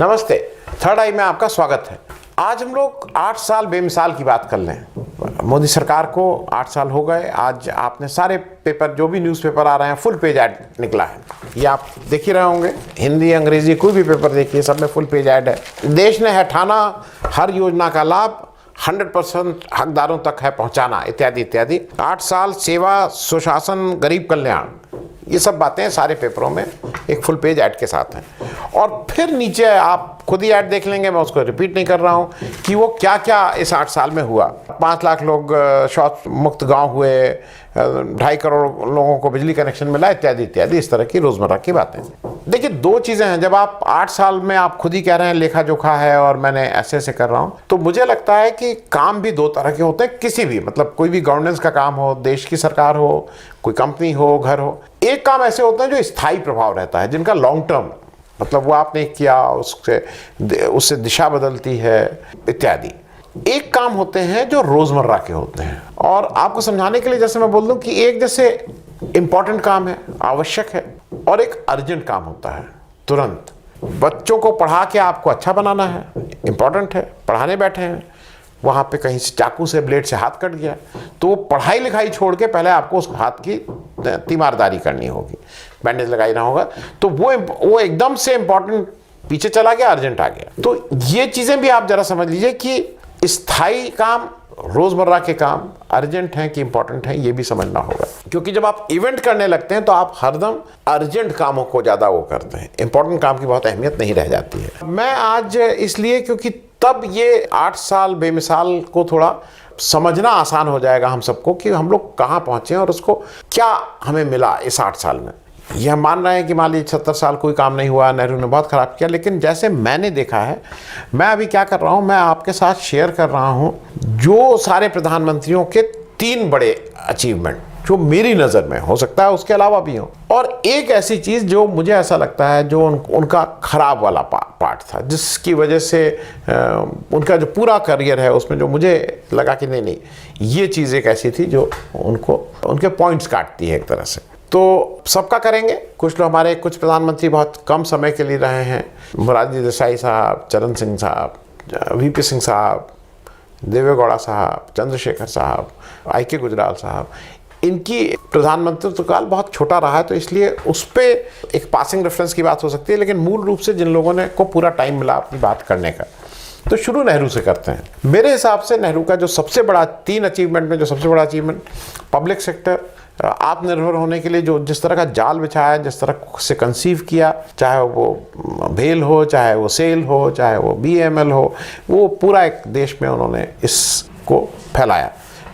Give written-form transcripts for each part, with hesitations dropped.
नमस्ते, थर्ड आई में आपका स्वागत है। आज हम लोग 8 साल बेमिसाल की बात कर लें। मोदी सरकार को 8 साल हो गए। आज आपने सारे पेपर, जो भी न्यूज़पेपर आ रहे हैं, फुल पेज ऐड निकला है। ये आप देख ही रहे होंगे, हिंदी अंग्रेजी कोई भी पेपर देखिए, सब में फुल पेज ऐड है। देश ने है ठाना, हर योजना का लाभ 100% हकदारों तक है पहुंचाना, इत्यादि इत्यादि। 8 साल सेवा, सुशासन, गरीब कल्याण, ये सब बातें सारे पेपरों में एक फुल पेज ऐड के साथ हैं। और फिर नीचे आप खुद ही ऐड देख लेंगे, मैं उसको रिपीट नहीं कर रहा हूँ कि वो क्या क्या इस 8 साल में हुआ। 5 लाख लोग शौच मुक्त गांव हुए, 2.5 करोड़ लोगों को बिजली कनेक्शन मिला, इत्यादि इत्यादि, इस तरह की रोजमर्रा की बातें। देखिए, 2 चीजें हैं। जब आप 8 साल में आप खुद ही कह रहे हैं लेखा जोखा है और मैंने ऐसे कर रहा हूं, तो मुझे लगता है कि काम भी 2 तरह के होते हैं। किसी भी, मतलब कोई भी गवर्नेंस का काम हो, देश की सरकार हो, कोई कंपनी हो, घर हो, एक काम ऐसे होते हैं जो स्थायी प्रभाव रहता है, जिनका लॉन्ग टर्म, मतलब वो आपने किया, उससे दिशा बदलती है, इत्यादि। एक काम होते हैं जो रोजमर्रा के होते हैं। और आपको समझाने के लिए जैसे मैं बोल दूं कि एक जैसे इंपॉर्टेंट काम है, आवश्यक है, और एक अर्जेंट काम होता है, तुरंत। बच्चों को पढ़ा के आपको अच्छा बनाना है, इंपॉर्टेंट है। पढ़ाने बैठे हैं, वहाँ पे कहीं से चाकू से, ब्लेड से हाथ कट गया, तो वो पढ़ाई लिखाई छोड़ के पहले आपको उस हाथ की तीमारदारी करनी होगी, बैंडेज लगाना होगा। तो वो एकदम से इंपॉर्टेंट पीछे चला गया, अर्जेंट आ गया। तो ये चीज़ें भी आप जरा समझ लीजिए कि स्थायी काम, रोजमर्रा के काम अर्जेंट हैं कि इंपॉर्टेंट हैं, ये भी समझना होगा। क्योंकि जब आप इवेंट करने लगते हैं तो आप हरदम अर्जेंट कामों को ज़्यादा वो करते हैं, इंपॉर्टेंट काम की बहुत अहमियत नहीं रह जाती है। मैं आज इसलिए, क्योंकि तब ये 8 साल बेमिसाल को थोड़ा समझना आसान हो जाएगा हम सबको कि हम लोग कहाँ पहुँचे और उसको क्या हमें मिला इस 8 साल में। ये हम मान रहे हैं कि मान लीजिए 70 साल कोई काम नहीं हुआ, नेहरू ने बहुत ख़राब किया, लेकिन जैसे मैंने देखा है, मैं अभी क्या कर रहा हूँ, मैं आपके साथ शेयर कर रहा हूँ जो सारे प्रधानमंत्रियों के 3 बड़े अचीवमेंट जो मेरी नज़र में, हो सकता है उसके अलावा भी हो, और एक ऐसी चीज़ जो मुझे ऐसा लगता है जो उनका खराब वाला पार्ट था, जिसकी वजह से उनका जो पूरा करियर है उसमें जो मुझे लगा कि नहीं, ये चीज़ एक ऐसी थी जो उनके पॉइंट्स काटती है एक तरह से। तो सबका करेंगे। कुछ लोग, हमारे कुछ प्रधानमंत्री बहुत कम समय के लिए रहे हैं, मोरारजी देसाई साहब, चरण सिंह साहब, वीपी सिंह साहब, देवे गौड़ा साहब, चंद्रशेखर साहब, IK गुजराल साहब। इनकी प्रधानमंत्रित्व काल बहुत छोटा रहा है, तो इसलिए उस पर एक पासिंग रेफरेंस की बात हो सकती है, लेकिन मूल रूप से जिन लोगों को पूरा टाइम मिला अपनी बात करने का, तो शुरू नेहरू से करते हैं। मेरे हिसाब से नेहरू का जो सबसे बड़ा, 3 अचीवमेंट में जो सबसे बड़ा अचीवमेंट, पब्लिक सेक्टर आत्मनिर्भर होने के लिए जो जिस तरह का जाल बिछाया, जिस तरह से कंसीव किया, चाहे वो भेल हो, चाहे वो सेल हो, चाहे वो BML हो, वो पूरा एक देश में उन्होंने इसको फैलाया,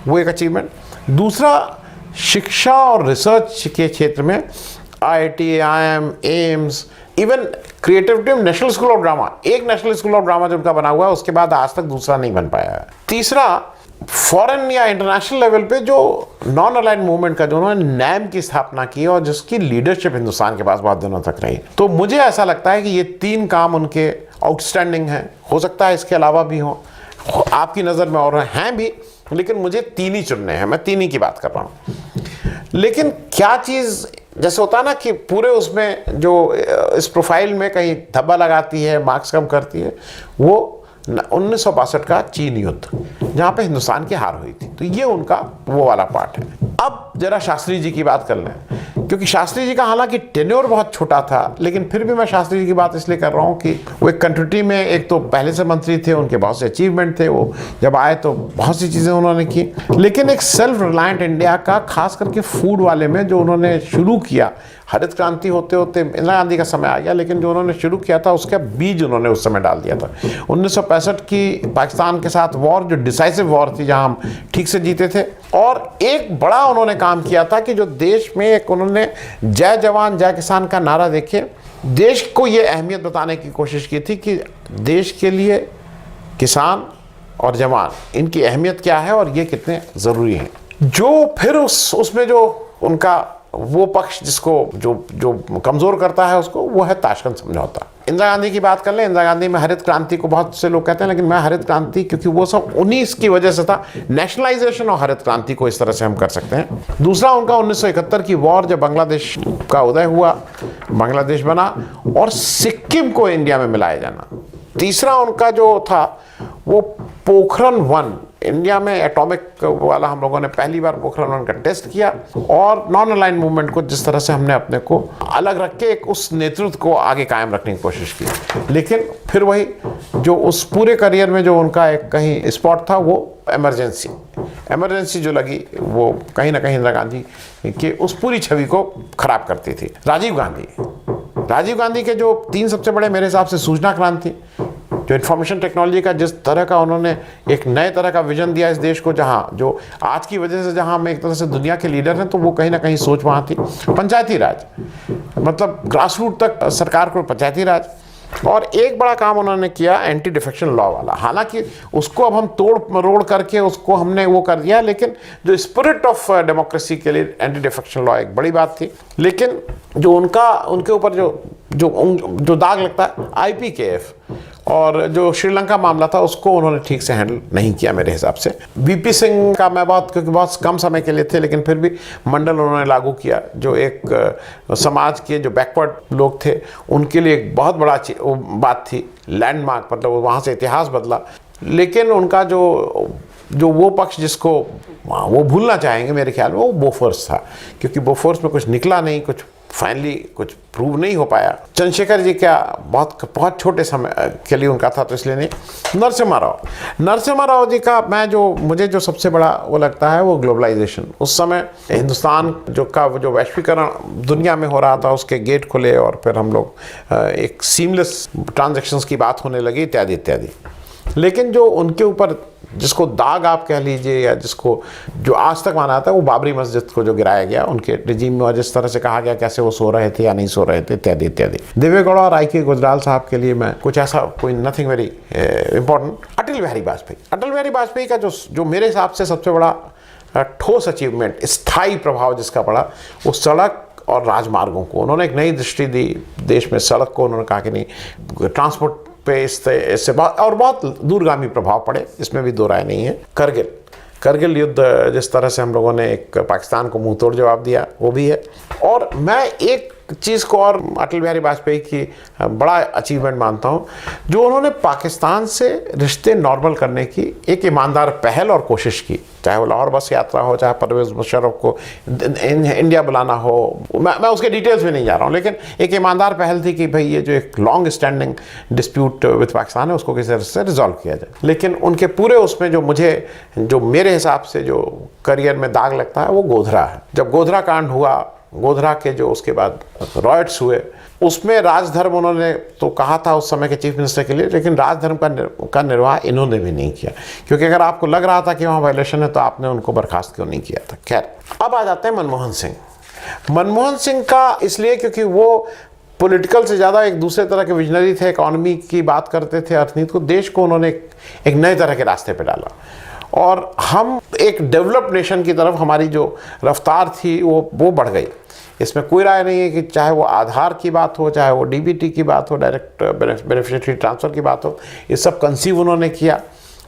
वो एक अचीवमेंट। दूसरा, शिक्षा और रिसर्च के क्षेत्र में IIT, IIM, AIIMS, even creativity में नेशनल स्कूल ऑफ ड्रामा, एक नेशनल स्कूल ऑफ ड्रामा जो उनका बना हुआ है, उसके बाद आज तक दूसरा नहीं बन पाया है। तीसरा, फॉरेन या इंटरनेशनल लेवल पे जो नॉन अलाइंड मूवमेंट का जो उन्होंने NAM की स्थापना की और जिसकी लीडरशिप हिंदुस्तान के पास बहुत दिनों तक रही, तो मुझे ऐसा लगता है कि ये 3 काम उनके आउटस्टैंडिंग हैं। हो सकता है इसके अलावा भी हो आपकी नज़र में, और हैं भी, लेकिन मुझे 3 ही चुनने हैं, मैं 3 ही की बात कर रहा हूँ। लेकिन क्या चीज़, जैसे होता है ना कि पूरे उसमें जो इस प्रोफाइल में कहीं धब्बा लगाती है, मार्क्स कम करती है, वो 1962 का चीन युद्ध, जहाँ पे हिंदुस्तान की हार हुई थी, तो ये उनका वो वाला पार्ट है। अब जरा शास्त्री जी की बात कर लें, क्योंकि शास्त्री जी का हालांकि टेन्योर बहुत छोटा था, लेकिन फिर भी मैं शास्त्री जी की बात इसलिए कर रहा हूँ कि वो एक कंट्रीब्यूटी में, एक तो पहले से मंत्री थे, उनके बहुत से अचीवमेंट थे, वो जब आए तो बहुत सी चीज़ें उन्होंने की, लेकिन एक सेल्फ रिलायंट इंडिया का, खास करके फूड वाले में जो उन्होंने शुरू किया, हरित क्रांति होते होते इंदिरा गांधी का समय आ गया, लेकिन जो उन्होंने शुरू किया था उसका बीज उन्होंने उस समय डाल दिया था। 1965 की पाकिस्तान के साथ वॉर, जो डिसाइसिव वॉर थी, जहां हम ठीक से जीते थे, और एक बड़ा उन्होंने काम किया था कि जो देश में एक उन्होंने जय जवान जय किसान का नारा देके देश को ये अहमियत बताने की कोशिश की थी कि देश के लिए किसान और जवान, इनकी अहमियत क्या है और ये कितने ज़रूरी हैं। जो फिर उसमें जो उनका वो पक्ष जिसको जो कमज़ोर करता है उसको, वो है ताशकंद समझौता। इंदिरा गांधी की बात कर लें, इंदिरा गांधी में हरित क्रांति को बहुत से लोग कहते हैं, लेकिन मैं हरित क्रांति, क्योंकि वो सब 19 की वजह से था, नेशनलाइजेशन और हरित क्रांति को इस तरह से हम कर सकते हैं। दूसरा उनका 1971 की वॉर, जब बांग्लादेश का उदय हुआ, बांग्लादेश बना और सिक्किम को इंडिया में मिलाया जाना। तीसरा उनका जो था वो पोखरण 1, इंडिया में एटॉमिक वाला हम लोगों ने पहली बार पोखरण 1 का टेस्ट किया, और नॉन अलाइन मूवमेंट को जिस तरह से हमने अपने को अलग रख के एक उस नेतृत्व को आगे कायम रखने की कोशिश की। लेकिन फिर वही जो उस पूरे करियर में जो उनका एक कहीं स्पॉट था, वो इमरजेंसी जो लगी, वो कहीं ना कहीं इंदिरा गांधी की उस पूरी छवि को खराब करती थी। राजीव गांधी के जो 3 सबसे बड़े मेरे हिसाब से, सूचना क्रांति, जो इंफॉर्मेशन टेक्नोलॉजी का जिस तरह का उन्होंने एक नए तरह का विजन दिया इस देश को, जहां जो आज की वजह से जहां हम एक तरह से दुनिया के लीडर हैं, तो वो कहीं ना कहीं सोच वहां थी। पंचायती राज, मतलब ग्रास रूट तक सरकार को पंचायती राज, और एक बड़ा काम उन्होंने किया एंटी डिफेक्शन लॉ वाला। हालांकि उसको अब हम तोड़ मरोड़ करके उसको हमने वो कर दिया, लेकिन जो स्पिरिट ऑफ डेमोक्रेसी के लिए एंटी डिफेक्शन लॉ एक बड़ी बात थी। लेकिन जो उनके ऊपर जो दाग लगता है, IPKF और जो श्रीलंका मामला था, उसको उन्होंने ठीक से हैंडल नहीं किया मेरे हिसाब से। VP सिंह का मैं क्योंकि बहुत कम समय के लिए थे, लेकिन फिर भी मंडल उन्होंने लागू किया, जो एक समाज के जो बैकवर्ड लोग थे उनके लिए एक बहुत बड़ा बात थी, लैंडमार्क, मतलब वहाँ से इतिहास बदला। लेकिन उनका जो वो पक्ष जिसको वो भूलना चाहेंगे मेरे ख्याल में, वो बोफोर्स था, क्योंकि बोफोर्स में कुछ निकला नहीं, कुछ फाइनली कुछ प्रूव नहीं हो पाया। चंद्रशेखर जी क्या बहुत छोटे समय के लिए उनका था, तो इसलिए नहीं। नरसिम्हा राव जी का मुझे जो सबसे बड़ा वो लगता है, वो ग्लोबलाइजेशन। उस समय हिंदुस्तान जो वैश्वीकरण दुनिया में हो रहा था, उसके गेट खुले और फिर हम लोग एक सीमलेस ट्रांजैक्शंस की बात होने लगी, इत्यादि इत्यादि। लेकिन जो उनके ऊपर जिसको दाग आप कह लीजिए, या जो आज तक माना जाता है, वो बाबरी मस्जिद को जो गिराया गया उनके रिजीम में, और जिस तरह से कहा गया कैसे वो सो रहे थे या नहीं सो रहे थे, इत्यादि इत्यादि। देवेगौड़ा और IK गुजराल साहब के लिए मैं कुछ ऐसा कोई nothing very important. Atal Bihari Vajpayee का जो मेरे हिसाब से सबसे बड़ा ठोस अचीवमेंट, स्थायी प्रभाव जिसका पड़ा, वो सड़क और राजमार्गों को उन्होंने एक नई दृष्टि दी देश में। सड़क को उन्होंने कहा कि नहीं, ट्रांसपोर्ट पे इससे बहुत दूरगामी प्रभाव पड़े, इसमें भी दो राय नहीं है। करगिल युद्ध, जिस तरह से हम लोगों ने एक पाकिस्तान को मुंह तोड़ जवाब दिया, वो भी है। और मैं एक चीज़ को और अटल बिहारी वाजपेयी की बड़ा अचीवमेंट मानता हूँ, जो उन्होंने पाकिस्तान से रिश्ते नॉर्मल करने की एक ईमानदार पहल और कोशिश की, चाहे वो लाहौर बस यात्रा हो, चाहे परवेज़ मुशर्रफ को इंडिया बुलाना हो। मैं उसके डिटेल्स में नहीं जा रहा हूँ, लेकिन एक ईमानदार पहल थी कि भाई ये जो एक long standing dispute with Pakistan है, उसको किसी तरह से रिजॉल्व किया जाए। लेकिन उनके पूरे उसमें जो मेरे हिसाब से जो करियर में दाग लगता है, वो गोधरा है। जब गोधरा कांड हुआ, गोधरा के जो उसके बाद रॉयट्स हुए, उसमें राजधर्म उन्होंने तो कहा था उस समय के चीफ मिनिस्टर के लिए, लेकिन राजधर्म का निर्वाह इन्होंने भी नहीं किया, क्योंकि अगर आपको लग रहा था कि वहाँ वायलेशन है, तो आपने उनको बर्खास्त क्यों नहीं किया था। खैर, अब आ जाते हैं मनमोहन सिंह का, इसलिए क्योंकि वो पॉलिटिकल से ज़्यादा एक दूसरे तरह के विजनरी थे, इकॉनमी की बात करते थे, अर्थनीति को, देश को उन्होंने एक नए तरह के रास्ते पर डाला, और हम एक डेवलप्ड नेशन की तरफ हमारी जो रफ्तार थी वो बढ़ गई। इसमें कोई राय नहीं है कि चाहे वो आधार की बात हो, चाहे वो DBT की बात हो, डायरेक्ट बेनिफिशियरी ट्रांसफ़र की बात हो, ये सब कंसीव उन्होंने किया।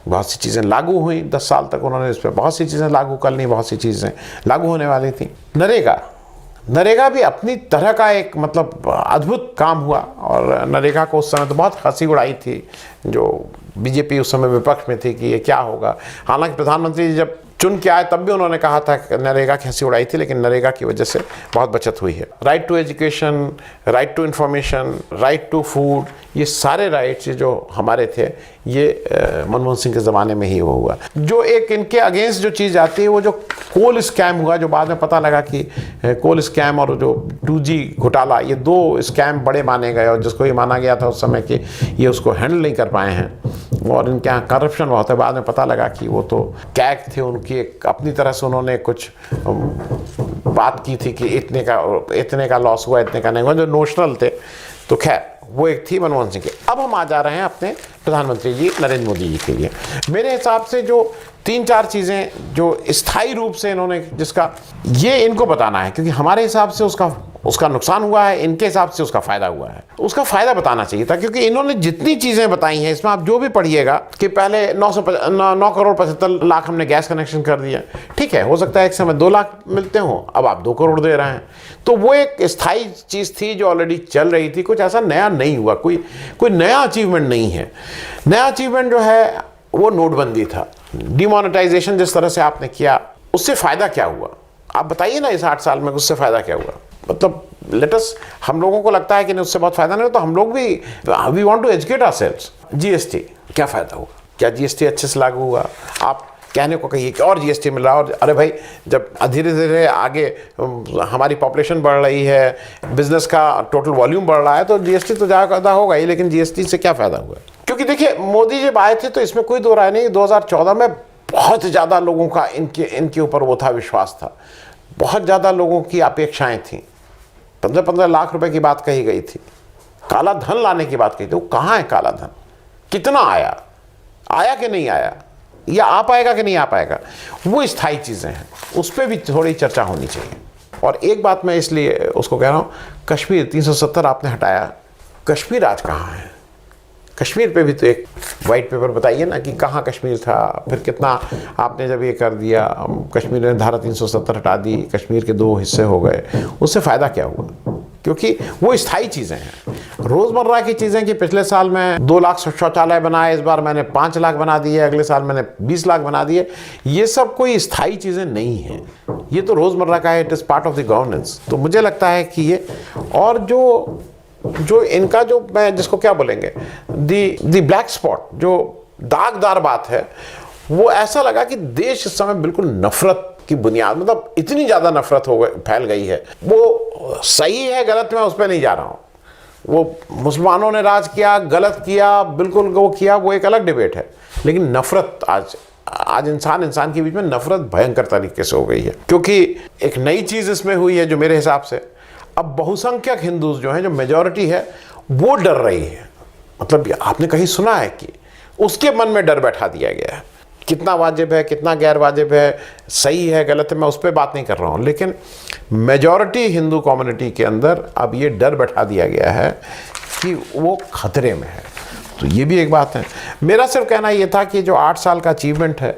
बहुत सी चीज़ें लागू हुई, 10 साल तक उन्होंने इस पर बहुत सी चीज़ें लागू कर ली, बहुत सी चीज़ें लागू होने वाली थी। नरेगा भी अपनी तरह का एक मतलब अद्भुत काम हुआ, और नरेगा को उस समय तो बहुत हंसी उड़ाई थी, जो बीजेपी उस समय विपक्ष में थी कि ये क्या होगा। हालांकि प्रधानमंत्री जब चुन के आए तब भी उन्होंने कहा था कि नरेगा की हंसी उड़ाई थी, लेकिन नरेगा की वजह से बहुत बचत हुई है। Right to education, right to information, right to food, ये सारे राइट्स जो हमारे थे, ये मनमोहन सिंह के ज़माने में ही वो हुआ। जो एक इनके अगेंस्ट जो चीज़ आती है, वो जो कोल स्कैम हुआ, जो बाद में पता लगा कि कोल स्कैम और जो 2G घोटाला, ये 2 स्कैम बड़े माने गए, और जिसको ये माना गया था उस समय कि ये उसको हैंडल नहीं कर पाए हैं, और इनके यहाँ करप्शन बहुत है। बाद में पता लगा कि वो तो कैग थे, उनकी एक अपनी तरह से उन्होंने कुछ बात की थी कि इतने का लॉस हुआ, इतने का नहीं हुआ, जो नोशनल थे। तो खैर, वो एक थी मनमोहन सिंह की। अब हम आ जा रहे हैं अपने प्रधानमंत्री जी नरेंद्र मोदी जी के लिए। मेरे हिसाब से जो 3-4 चीज़ें जो स्थायी रूप से इन्होंने, जिसका ये इनको बताना है, क्योंकि हमारे हिसाब से उसका उसका नुकसान हुआ है, इनके हिसाब से उसका फायदा हुआ है। उसका फायदा बताना चाहिए था, क्योंकि इन्होंने जितनी चीजें बताई हैं इसमें आप जो भी पढ़िएगा कि पहले 9 करोड़ 75 लाख हमने गैस कनेक्शन कर दिया, ठीक है, हो सकता है एक समय 2 लाख मिलते हो, अब आप 2 करोड़ दे रहे हैं, तो वो एक स्थायी चीज थी जो ऑलरेडी चल रही थी, कुछ ऐसा नया नहीं हुआ, कोई नया अचीवमेंट नहीं है। नया अचीवमेंट जो है वो नोटबंदी था। डिमोनेटाइजेशन जिस तरह से आपने किया, उससे फायदा क्या हुआ आप बताइए ना, इस 8 साल में उससे फायदा क्या हुआ? मतलब लेटस, हम लोगों को लगता है कि नहीं उससे बहुत फायदा नहीं, तो हम लोग भी we want to educate ourselves. GST क्या फायदा हुआ? क्या जीएसटी अच्छे से लागू हुआ? आप कहने को कहिए कि और जीएसटी मिल रहा है, और अरे भाई जब धीरे धीरे आगे हमारी पॉपुलेशन बढ़ रही है, बिजनेस का टोटल वॉल्यूम बढ़ रहा है, तो जीएसटी तो ज़्यादा होगा ही, लेकिन जीएसटी से क्या फायदा हुआ? क्योंकि देखिए मोदी जब आए थे तो इसमें कोई दो राय नहीं, 2014 में बहुत ज़्यादा लोगों का इनके ऊपर वो था, विश्वास था, बहुत ज़्यादा लोगों की अपेक्षाएं थी। 15-15 लाख रुपए की बात कही गई थी, काला धन लाने की बात कही थी। वो कहाँ है काला धन? कितना आया कि नहीं आया, या आ पाएगा कि नहीं आ पाएगा? वो स्थायी चीज़ें हैं, उस पर भी थोड़ी चर्चा होनी चाहिए। और एक बात मैं इसलिए उसको कह रहा हूँ, कश्मीर 370 आपने हटाया, कश्मीर आज कहाँ है? कश्मीर पे भी तो एक वाइट पेपर बताइए ना कि कहाँ कश्मीर था, फिर कितना आपने जब ये कर दिया, कश्मीर ने धारा 370 हटा दी, कश्मीर के 2 हिस्से हो गए, उससे फ़ायदा क्या हुआ? क्योंकि वो स्थायी चीज़ें हैं, रोज़मर्रा की चीज़ें कि पिछले साल मैं 2 लाख शौचालय बनाए, इस बार मैंने 5 लाख बना दिए, अगले साल मैंने 20 लाख बना दिए, ये सब कोई स्थायी चीज़ें नहीं हैं, ये तो रोज़मर्रा का है, it is part of the governance. तो मुझे लगता है कि ये, और जो इनका जो मैं जिसको क्या बोलेंगे, दी ब्लैक स्पॉट, जो दागदार बात है, वो ऐसा लगा कि देश इस समय बिल्कुल नफरत की बुनियाद, मतलब इतनी ज़्यादा नफरत हो गई, फैल गई है। वो सही है गलत, मैं उस पर नहीं जा रहा हूँ, वो मुसलमानों ने राज किया, गलत किया, बिल्कुल वो किया, वो एक अलग डिबेट है, लेकिन नफरत आज इंसान के बीच में नफरत भयंकर तरीके से हो गई है। क्योंकि एक नई चीज़ इसमें हुई है जो मेरे हिसाब से, अब बहुसंख्यक हिंदूज जो हैं, जो मेजॉरिटी है, वो डर रही है। मतलब आपने कहीं सुना है कि उसके मन में डर बैठा दिया गया है? कितना वाजिब है, कितना गैर वाजिब है, सही है गलत है, मैं उस पर बात नहीं कर रहा हूँ, लेकिन मेजॉरिटी हिंदू कम्युनिटी के अंदर अब ये डर बैठा दिया गया है कि वो खतरे में है। तो ये भी एक बात है। मेरा सिर्फ कहना ये था कि जो 8 साल का अचीवमेंट है,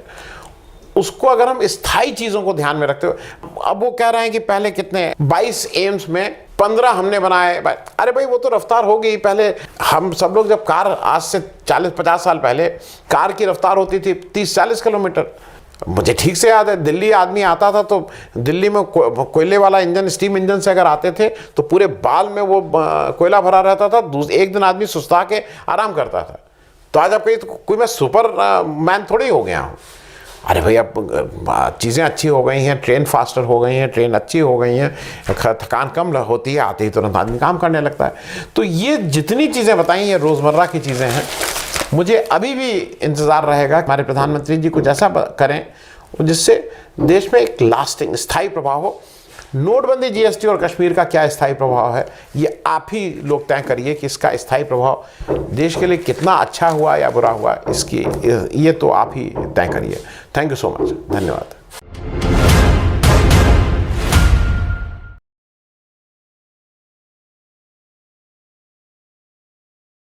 उसको अगर हम स्थायी चीज़ों को ध्यान में रखते हुए, अब वो कह रहे हैं कि पहले कितने 22 एम्स में 15 हमने बनाए, अरे भाई वो तो रफ्तार हो गई। पहले हम सब लोग जब कार, आज से 40-50 साल पहले कार की रफ्तार होती थी 30-40 किलोमीटर। मुझे ठीक से याद है, दिल्ली आदमी आता था तो दिल्ली में कोयले वाला इंजन, स्टीम इंजन से अगर आते थे तो पूरे बाल में वो कोयला भरा रहता था, एक दिन आदमी सुस्ता के आराम करता था। तो आज आप कहीं तो कोई मैं सुपर मैन थोड़ी हो गया हूँ। अरे भाई अब चीज़ें अच्छी हो गई हैं, ट्रेन फास्टर हो गई हैं, ट्रेन अच्छी हो गई हैं, थकान कम होती है, आते ही तुरंत आदमी काम करने लगता है। तो ये जितनी चीज़ें बताई हैं रोज़मर्रा की चीज़ें हैं, मुझे अभी भी इंतज़ार रहेगा हमारे प्रधानमंत्री जी कुछ ऐसा करें जिससे देश में एक लास्टिंग स्थायी प्रभाव हो। नोटबंदी, जीएसटी और कश्मीर का क्या स्थायी प्रभाव है, ये आप ही लोग तय करिए कि इसका स्थायी प्रभाव देश के लिए कितना अच्छा हुआ या बुरा हुआ, इसकी ये तो आप ही तय करिए। थैंक यू सो मच, धन्यवाद।